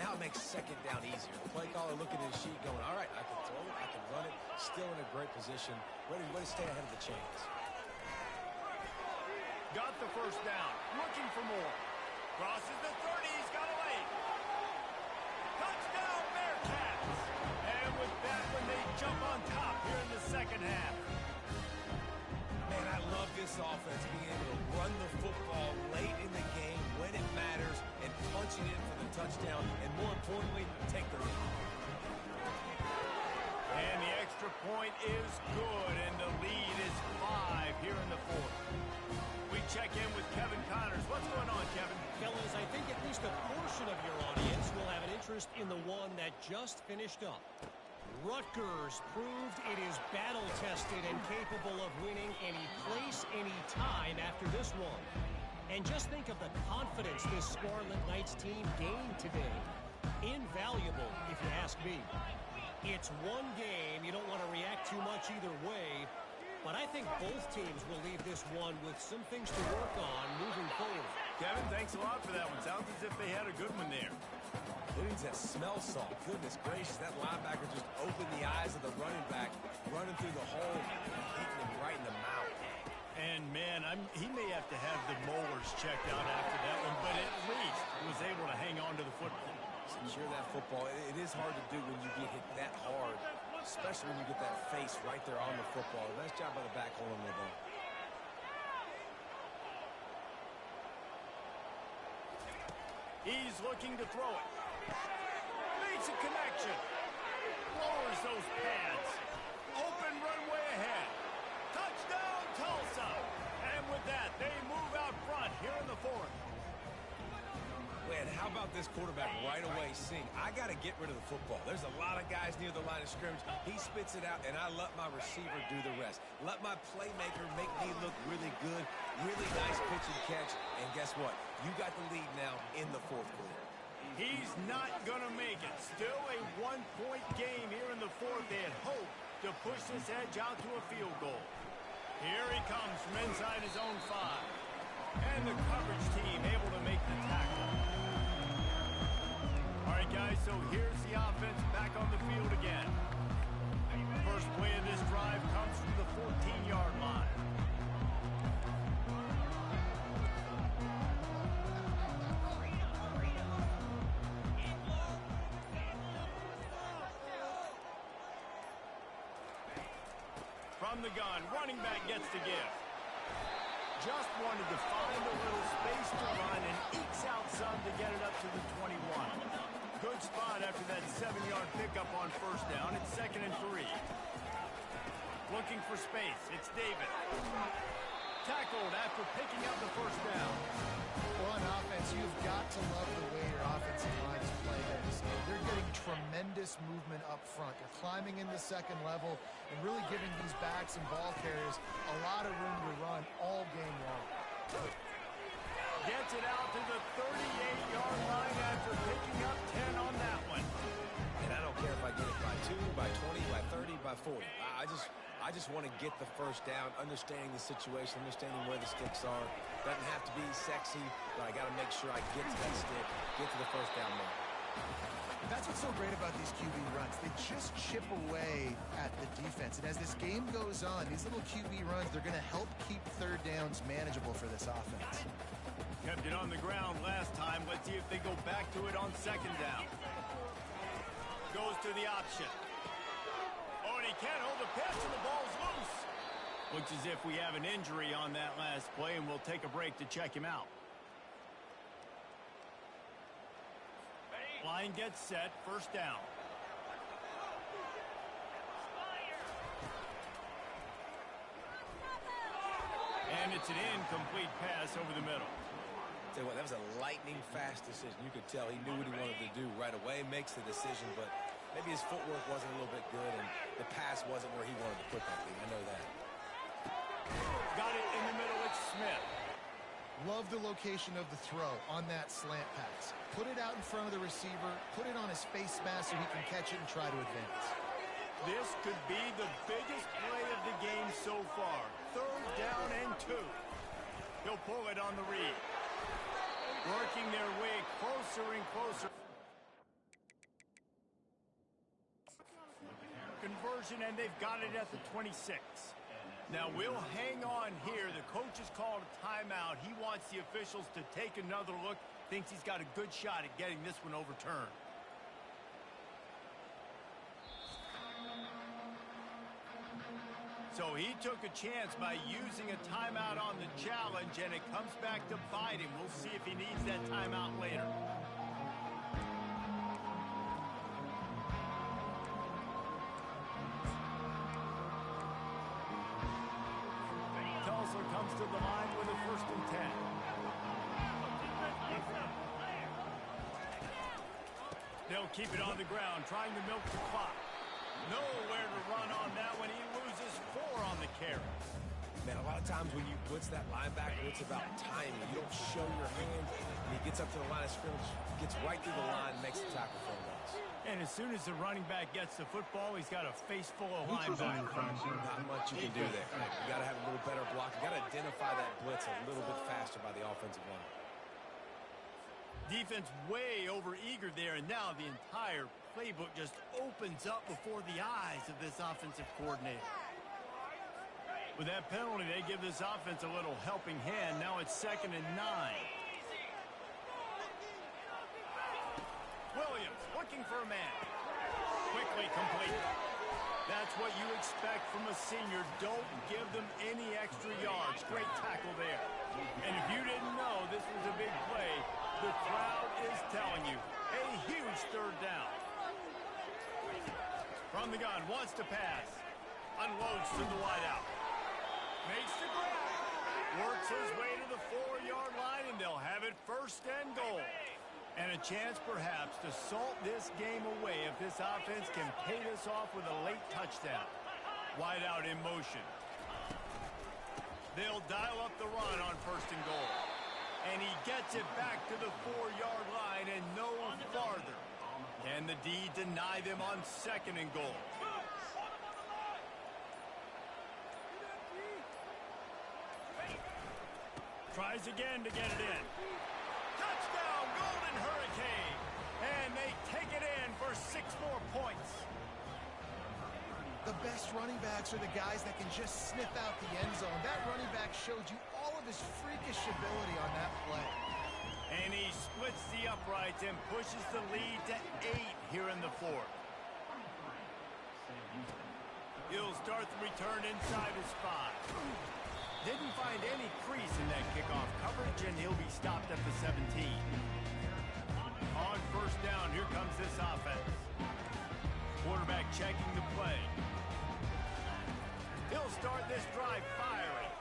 Now it makes second down easier. The play caller looking at his sheet going, all right, I can throw it, I can run it, still in a great position, ready to stay ahead of the chains. Got the first down, looking for more. Crosses the 30, he's got a lane. Touchdown, Bearcats! And with that one, they jump on top here in the second half. Man, I love this offense, being able to run the football late in the game when it matters and punch it in for the touchdown, and more importantly, take the lead. And the extra point is good, and the lead is 5 here in the fourth. We check in with Kevin Connors. What's going on, Kevin? Fellas, I think at least a portion of your audience will have an interest in the one that just finished up. Rutgers proved it is battle-tested and capable of winning any place, any time after this one. And just think of the confidence this Scarlet Knights team gained today. Invaluable, if you ask me. It's one game. You don't want to react too much either way. But I think both teams will leave this one with some things to work on moving forward. Kevin, thanks a lot for that one. Sounds as if they had a good one there. Who needs that smell salt? Goodness gracious, that linebacker just opened the eyes of the running back, running through the hole and hitting him right in the mouth. And, man, he may have to have the molars checked out after that one, but at least he was able to hang on to the football. Secure that football. It is hard to do when you get hit that hard, especially when you get that face right there on the football. Nice job by the back holding the ball. He's looking to throw it. Makes a connection. Lowers those pads. Open runway ahead. Touchdown, Tulsa. And with that, they move out front here in the fourth. Man, how about this quarterback right away seeing, I got to get rid of the football. There's a lot of guys near the line of scrimmage. He spits it out, and I let my receiver do the rest. Let my playmaker make me look really good, really nice pitch and catch. And guess what? You got the lead now in the fourth quarter. He's not going to make it. Still a one-point game here in the fourth. They had hoped to push this edge out to a field goal. Here he comes from inside his own 5. And the coverage team able to make the tackle. All right, guys, so here's the offense back on the field again. First play of this drive comes from the 14-yard line. From the gun, running back gets the gift. Just wanted to find a little space to run and ekes out some to get it up to the 21. Good spot after that 7-yard pickup on first down. It's 2nd and 3. Looking for space. It's David. Tackled after picking up the first down. Well, on offense, you've got to love the way your offensive line is playing in this game. They're getting tremendous movement up front. They're climbing in the second level and really giving these backs and ball carriers a lot of room to run all game long. Gets it out to the 38-yard line after picking up 10 on that one. And I don't care if I get it by 2, by 20, by 30, by 40. I just want to get the first down, understanding the situation, understanding where the sticks are. Doesn't have to be sexy, but I got to make sure I get to that stick, get to the first down mark. That's what's so great about these QB runs. They just chip away at the defense. And as this game goes on, these little QB runs, they're going to help keep third downs manageable for this offense. Kept it on the ground last time. Let's see if they go back to it on second down. Goes to the option. Oh, and he can't hold the pitch, and the ball's loose. Looks as if we have an injury on that last play, and we'll take a break to check him out. Line gets set, first down. And it's an incomplete pass over the middle. Tell you what, that was a lightning-fast decision. You could tell he knew what he wanted to do right away, makes the decision, but maybe his footwork wasn't a little bit good, and the pass wasn't where he wanted to put that thing. I know that. Got it in the middle, it's Smith. Love the location of the throw on that slant pass. Put it out in front of the receiver, put it on his face mask so he can catch it and try to advance. This could be the biggest play of the game so far. Third down and 2. He'll pull it on the read. Working their way closer and closer. Conversion, and they've got it at the 26. Now we'll hang on here. The coach has called a timeout. He wants the officials to take another look. Thinks he's got a good shot at getting this one overturned. So he took a chance by using a timeout on the challenge, and it comes back to bite him. We'll see if he needs that timeout later. Tulsa comes to the line with a 1st and 10. They'll keep it on the ground, trying to milk the clock. Nowhere to run on that when he loses 4 on the carry. Man, a lot of times when you blitz that linebacker, it's about timing. You don't show your hand, and he gets up to the line of scrimmage, gets right through the line, makes the tackle for a loss. And as soon as the running back gets the football, he's got a face full of linebackers. Not much you can do there. You got to have a little better block. You got to identify that blitz a little bit faster by the offensive line. Defense way over eager there, and now the entire playbook just opens up before the eyes of this offensive coordinator. With that penalty, they give this offense a little helping hand. Now it's 2nd and 9. Williams looking for a man. Quickly complete. That's what you expect from a senior. Don't give them any extra yards. Great tackle there. And if you didn't know this was a big play, the crowd is telling you. A huge 3rd down. From the gun, wants to pass. Unloads to the wideout. Makes the grab. Works his way to the 4-yard line, and they'll have it 1st and goal. And a chance, perhaps, to salt this game away if this offense can pay this off with a late touchdown. Wideout in motion. They'll dial up the run on 1st and goal. And he gets it back to the 4-yard line and no farther. Can the D deny them on 2nd and goal? Tries again to get it in. Touchdown, Golden Hurricane! And they take it in for 6 more points. The best running backs are the guys that can just sniff out the end zone. That running back showed you all of his freakish ability on that play. And he splits the uprights and pushes the lead to 8 here in the 4th. He'll start the return inside his 5. Didn't find any crease in that kickoff coverage, and he'll be stopped at the 17. On 1st down, here comes this offense. Quarterback checking the play. He'll start this drive firing.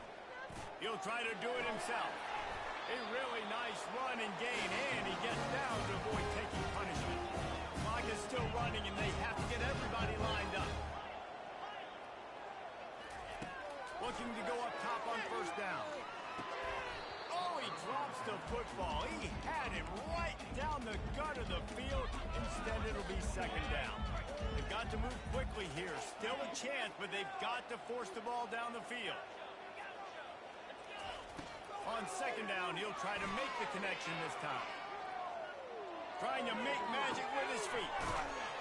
He'll try to do it himself. A really nice run and gain, and he gets down to avoid taking punishment. Clock is still running, and they have to get everybody lined up. Looking to go up top on 1st down. Oh, he drops the football. He had him right down the gut of the field. Instead, it'll be 2nd down. They've got to move quickly here. Still a chance, but they've got to force the ball down the field. On 2nd down, he'll try to make the connection this time. trying to make magic with his feet.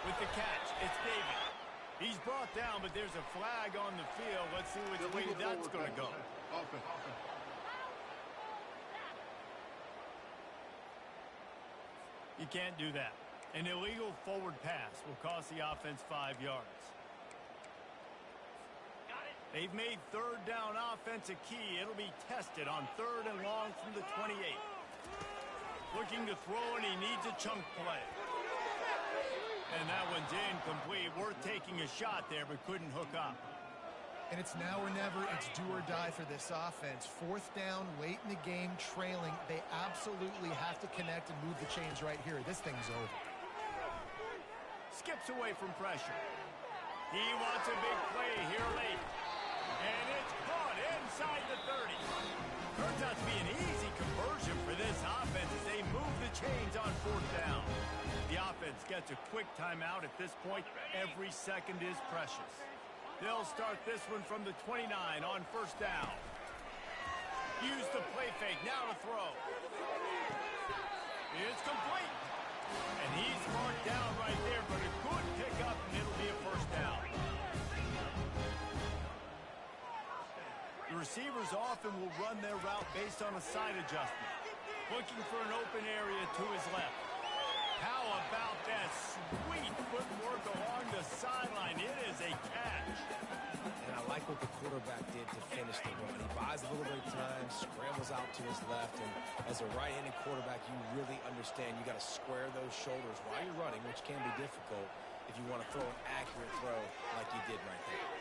With the catch, it's David. He's brought down, but there's a flag on the field. Let's see which way that's going to go. You can't do that. An illegal forward pass will cost the offense 5 yards. They've made third down offense a key. It'll be tested on 3rd and long from the 28. Looking to throw, and he needs a chunk play. And that one's incomplete. Worth taking a shot there, but couldn't hook up. And it's now or never. It's do or die for this offense. 4th down, late in the game, trailing. They absolutely have to connect and move the chains right here. This thing's over. Skips away from pressure. He wants a big play here late. And it's caught inside the 30. Turns out to be an easy conversion for this offense as they move the chains on 4th down. The offense gets a quick timeout at this point. Every second is precious. They'll start this one from the 29 on 1st down. Use the play fake, now to throw. It's complete. And he's marked down right there, but a good pickup, and it'll be a 1st down. The receivers often will run their route based on a side adjustment. Looking for an open area to his left. How about that sweet footwork along the sideline? It is a catch. And I like what the quarterback did to finish the run. He buys a little bit of time, scrambles out to his left, and as a right-handed quarterback, you really understand you got to square those shoulders while you're running, which can be difficult if you want to throw an accurate throw like you did right there.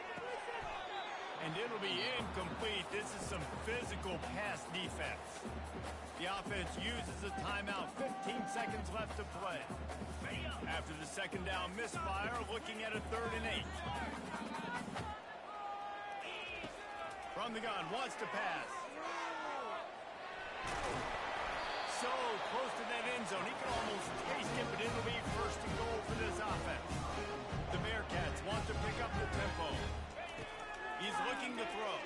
And it'll be incomplete. This is some physical pass defense. The offense uses a timeout. 15 seconds left to play. After the 2nd down misfire, looking at a 3rd and 8. From the gun, wants to pass. So close to that end zone. He can almost taste it, but it'll be 1st and goal for this offense. The Bearcats want to pick up the tempo. He's looking to throw.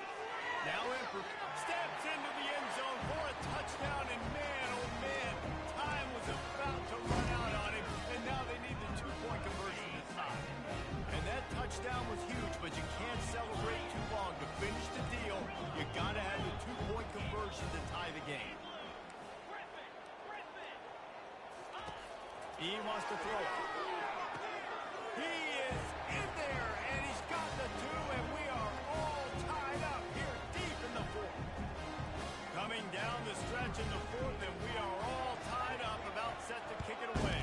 Now Emperor steps into the end zone for a touchdown, and man, oh man, time was about to run out on him, and now they need the 2-point conversion this time. And that touchdown was huge, but you can't celebrate too long. To finish the deal, you got to have the 2-point conversion to tie the game. He wants to throw it. He is in there, and he's got the 2, and we are all tied up here deep in the 4th. Coming down the stretch in the 4th, and we are all tied up, about set to kick it away.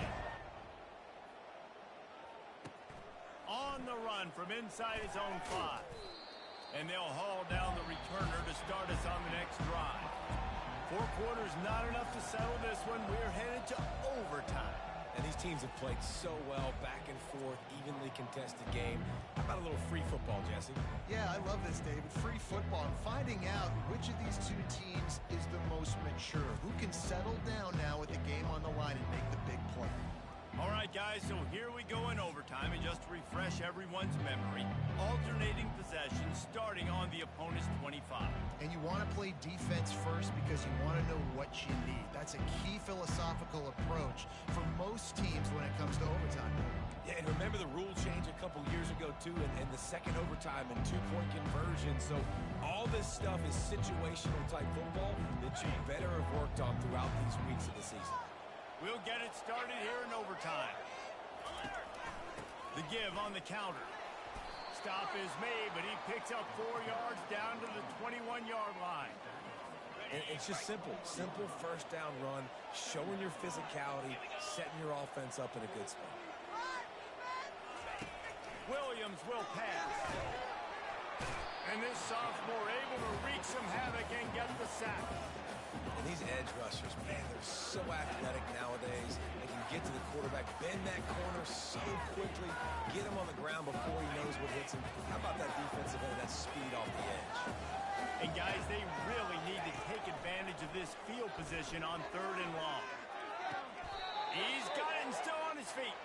On the run from inside his own 5. And they'll haul down the returner to start us on the next drive. 4 quarters, not enough to settle this one. We're headed to overtime. And these teams have played so well, back and forth, evenly contested game. How about a little free football, Jesse? Yeah, I love this, David. Free football and finding out which of these 2 teams is the most mature. Who can settle down now with the game on the line and make the big play? All right, guys, so here we go in overtime, and just to refresh everyone's memory, alternating possessions starting on the opponent's 25. And you want to play defense first because you want to know what you need. That's a key philosophical approach for most teams when it comes to overtime. Yeah, and remember the rule change a couple years ago, too, and the second overtime and 2-point conversion. So all this stuff is situational type football that you better have worked on throughout these weeks of the season. We'll get it started here in overtime. The give on the counter. Stop is made, but he picks up 4 yards down to the 21-yard line. And it's just simple. Simple 1st down run, showing your physicality, setting your offense up in a good spot. Williams will pass. And this sophomore able to wreak some havoc and get the sack. And these edge rushers, man, they're so athletic nowadays. They can get to the quarterback, bend that corner so quickly, get him on the ground before he knows what hits him. How about that defensive end, that speed off the edge? And, guys, they really need to take advantage of this field position on 3rd and long. He's got it and still on his feet.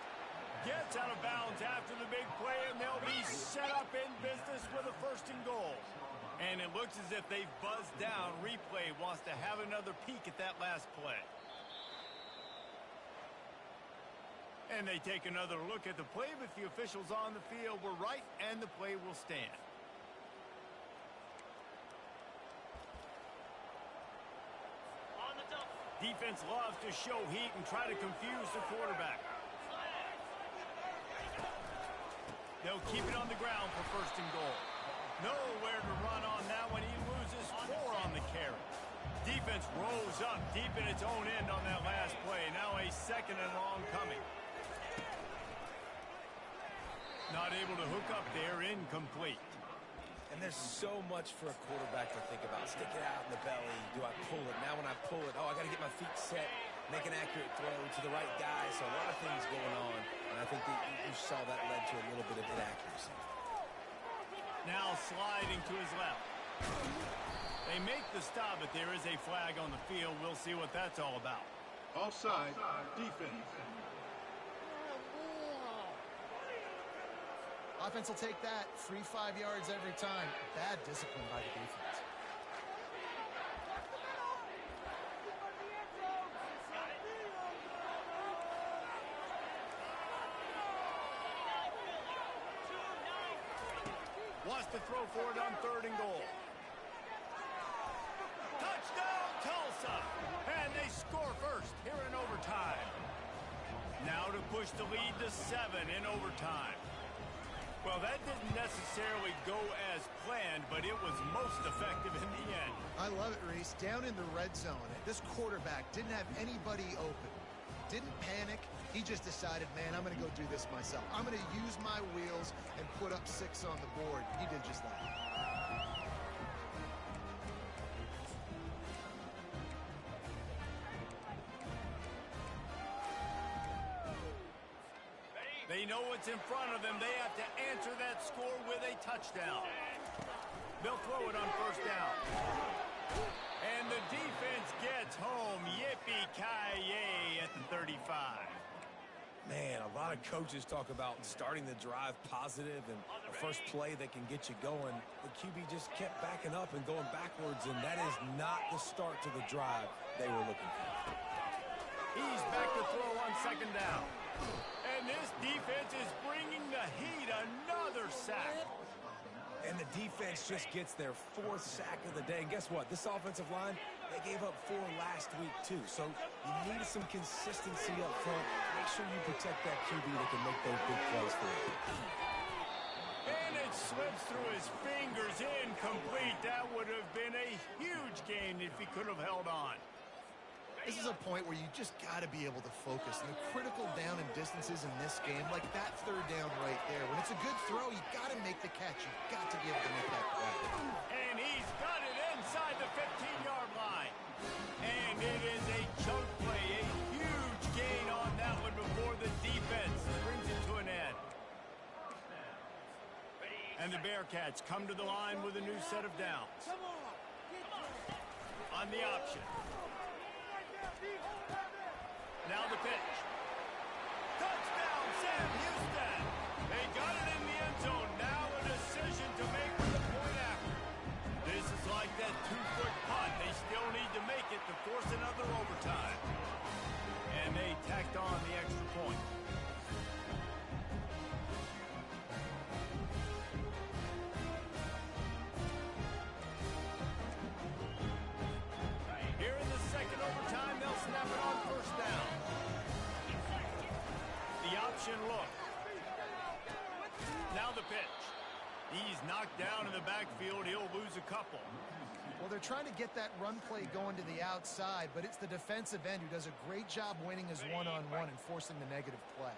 Gets out of bounds after the big play, and they'll be set up in business with a 1st and goal. And it looks as if they've buzzed down. Replay wants to have another peek at that last play. And they take another look at the play, but the officials on the field were right, and the play will stand. Defense loves to show heat and try to confuse the quarterback. They'll keep it on the ground for first and goal. Nowhere to run on that one. He loses 4 on the carry. Defense rose up deep in its own end on that last play. Now a second and long coming. Not able to hook up there, incomplete. And there's so much for a quarterback to think about. Stick it out in the belly. Do I pull it? Now when I pull it, I got to get my feet set, make an accurate throw to the right guy. So a lot of things going on. And I think that you saw that led to a little bit of inaccuracy. Now sliding to his left. They make the stop, but there is a flag on the field. We'll see what that's all about. Offside, defense. Offense will take that. Free 5 yards every time. Bad discipline by the defense. Wants to throw for it on 3rd and goal. Touchdown, Tulsa! And they score first here in overtime. Now to push the lead to 7 in overtime. Well, that didn't necessarily go as planned, but it was most effective in the end. I love it, Reese. Down in the red zone, this quarterback didn't have anybody open. Didn't panic. He just decided, man, I'm going to go do this myself. I'm going to use my wheels and put up 6 on the board. He did just that. They know what's in front of them. They have to answer that score with a touchdown. They'll throw it on 1st down. And the defense gets home. Yippee-ki-yay at the 35. Man, a lot of coaches talk about starting the drive positive and a first play that can get you going. The QB just kept backing up and going backwards, and that is not the start to the drive they were looking for. He's back to throw on 2nd down. And this defense is bringing the heat. Another sack. And the defense just gets their 4th sack of the day. And guess what? This offensive line, they gave up 4 last week, too. So you need some consistency up front. Make sure you protect that QB that can make those big plays for you. And it slips through his fingers. Incomplete. That would have been a huge gain if he could have held on. This is a point where you just got to be able to focus. And the critical down and distances in this game, like that 3rd down right there, when it's a good throw, you got to make the catch. You've got to be able to make that play. And he's got it inside the 15-yard line. And it is a chunk play, a huge gain on that one before the defense brings it to an end. And the Bearcats come to the line with a new set of downs. On the option. Now the pitch. Touchdown, Sam Houston. They got it in the end zone. Now a decision to make with the point after. This is like that 2-foot punt. They still need to make it to force another overtime. And they tacked on the extra point. Here in the 2nd overtime, they'll snap it on 1st down. The option look. Now the pitch. He's knocked down in the backfield. He'll lose a couple. Well, they're trying to get that run play going to the outside, but it's the defensive end who does a great job winning his one-on-one and forcing the negative play.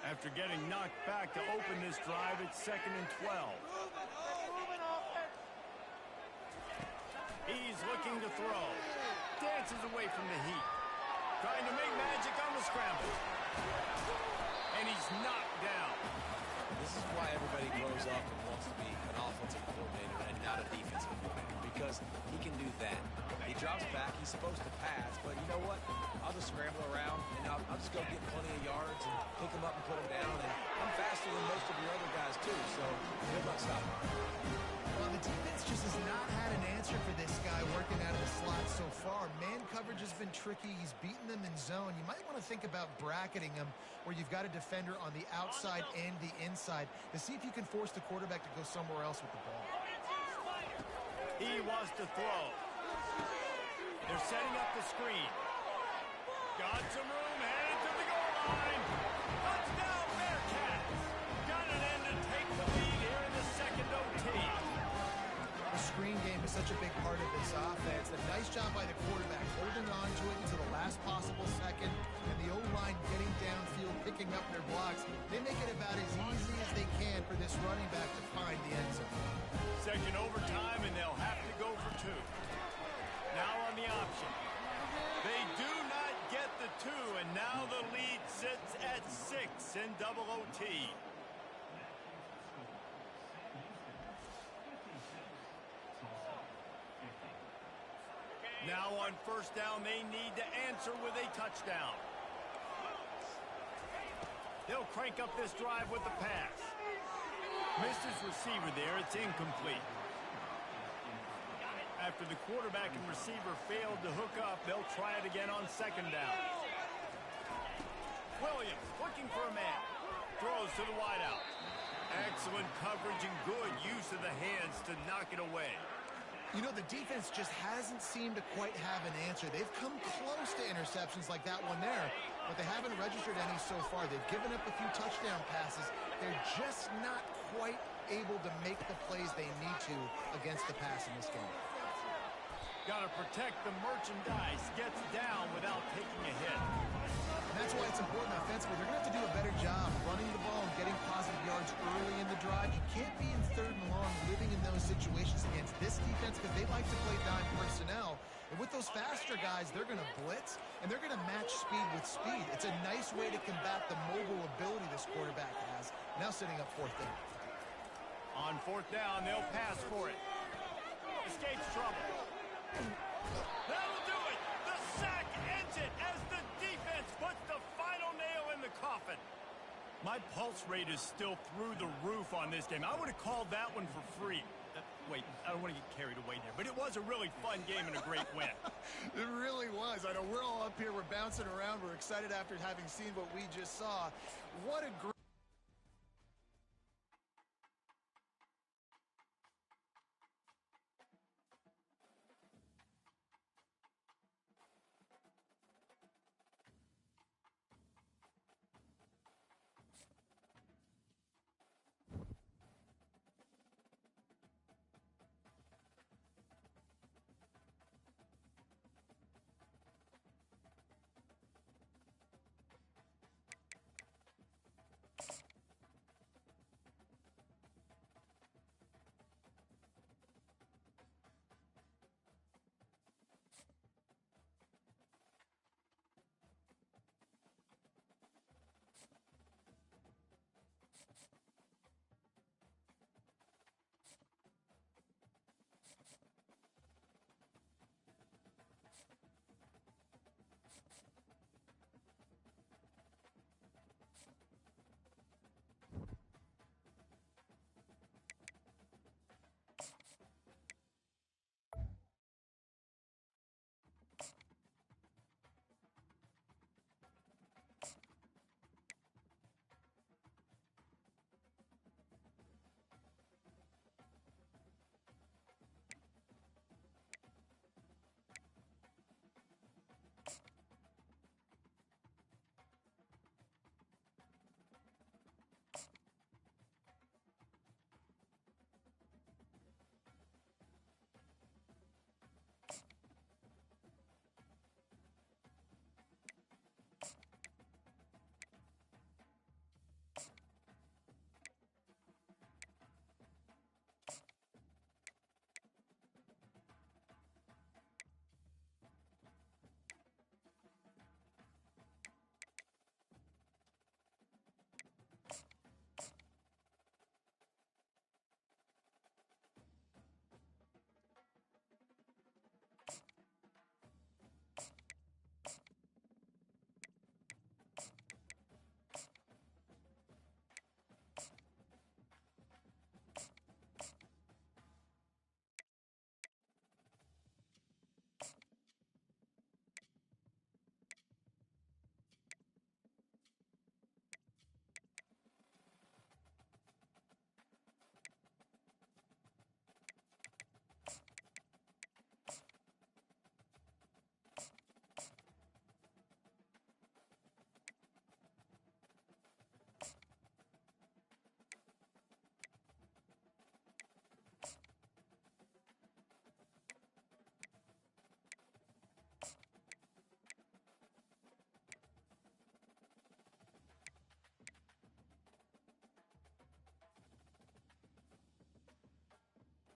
After getting knocked back to open this drive, it's 2nd and 12. He's looking to throw. Dances away from the heat. Trying to make magic on the scramble. And he's knocked down. This is why everybody grows up and wants to be an offensive coordinator and not a defensive coordinator, because he can do that. He drops back. He's supposed to pass, but you know what? I'll just scramble around, and I'll just go get plenty of yards and pick him up and put him down. And I'm faster than most of your other guys, too, so he'll not stop me. Well, the defense just has not had an answer for this guy working out of the slot so far. Man coverage has been tricky. He's beaten them in zone. You might want to think about bracketing him where you've got a defender on the outside and the inside to see if you can force the quarterback to go somewhere else with the ball. He wants to throw. They're setting up the screen. Got some room, headed to the goal line. Touchdown, Bearcats. Got it in to take the lead here in the second OT. The screen game is such a big part of this offense. A nice job by the quarterback holding on to it until the last possible second, and the O-line getting downfield, picking up their blocks. They make it about as easy as they can for this running back to find the end zone. Second overtime, and they'll have to go for two. Now on the option. They do not get the two, and now the lead sits at 6 in double OT. Now on first down, they need to answer with a touchdown. They'll crank up this drive with the pass. Misses receiver there. It's incomplete. After the quarterback and receiver failed to hook up, they'll try it again on second down. Williams looking for a man. Throws to the wideout. Excellent coverage and good use of the hands to knock it away. You know, the defense just hasn't seemed to quite have an answer. They've come close to interceptions like that one there, but they haven't registered any so far. They've given up a few touchdown passes. They're just not quite able to make the plays they need to against the pass in this game. Got to protect the merchandise. Gets down without taking a hit. And that's why it's important offensively. They're going to have to do a better job running the ball and getting positive yards early in the drive. You can't be in third and long living in those situations against this defense because they like to play dime personnel. And with those faster guys, they're going to blitz, and they're going to match speed with speed. It's a nice way to combat the mobile ability this quarterback has. Now setting up fourth down. On fourth down, they'll pass for it. Escapes trouble. That'll do it. The sack ends it as the defense puts the final nail in the coffin. My pulse rate is still through the roof on this game. I would have called that one for free. Wait, I don't want to get carried away there, but it was a really fun game and a great win. It really was. I know we're all up here. We're bouncing around. We're excited after having seen what we just saw. What a great